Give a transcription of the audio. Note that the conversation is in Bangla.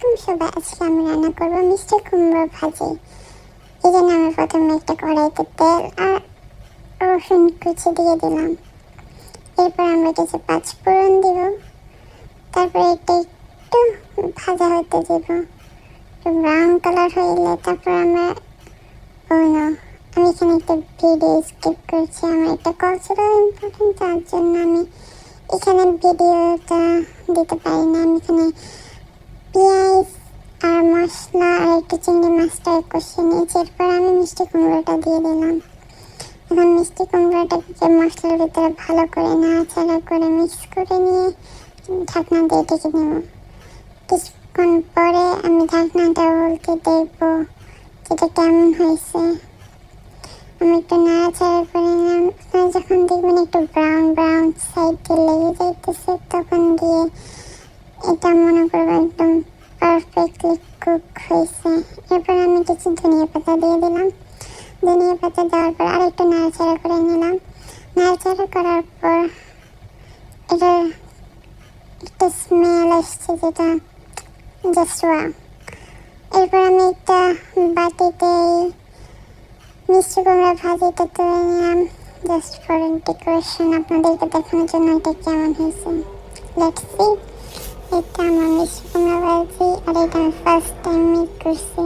আলাইকুম সবাই। আজকে আমি রান্না করবো মিষ্টি কুমড়ো ভাজি। এই জন্য আমি প্রথমে একটা কড়াইতে তেল আর রসুন কুচি দিয়ে দিলাম। এরপর আমরা কিছু পাঁচফোড়ন দিব, তারপরে এটা একটু ভাজা হতে দেব, একটু ব্রাউন কালার হইলে তারপর আমরা আমি এখানে একটা ভিডিও স্কিপ করছি। আমার একটা কল ছিল ইম্পর্টেন্ট, তার জন্য আমি এখানে ভিডিওটা দিতে পারি না। আমি এখানে পেঁয়াজ আর মশলা আর একটু চিংড়ি মাছটা কষিয়ে নিয়েছি। এরপর আমি মিষ্টি কুমড়োটা দিয়ে দিলাম। এখন মিষ্টি কুমড়োটাকে মশলার ভিতরে ভালো করে নাড়াচাড়া করে মিক্স করে নিয়ে ঢাকনা দিয়ে ঢেকে নেব। কিছুক্ষণ পরে আমি ঢাকনাটা উল্টে দেখবো যেটা কেমন হয়েছে। আমি একটু নাড়াচাড়া করে নিলাম। যখন দেখবেন একটু ব্রাউন ব্রাউন সাইড দিয়ে লেগে যাইতেছে, তখন দিয়ে এটা মনে করবো একদম পারফেক্টলি কুক হয়েছে। এরপর আমি কিছু ধনিয়া পাতা দিয়ে দিলাম। ধনিয়া পাতা দেওয়ার পর আর একটু নাড়াচাড়া করে নিলাম। নাড়াচাড়া করার পর এটার একটা স্মেল আসছে যেটা জাস্ট ওয়াও। এরপর আমি একটা বাটিতে মিষ্টি কুমড়া ভাজিটা তুলে নিলাম জাস্ট ফর ডেকোরেশন, আপনাদেরকে দেখানোর জন্য এটা কেমন হয়েছে। Let's see. এটা আমার মিষ্টি কুমড়া ভাজি আর এটা আমি ফার্স্ট টাইম মেক করছি।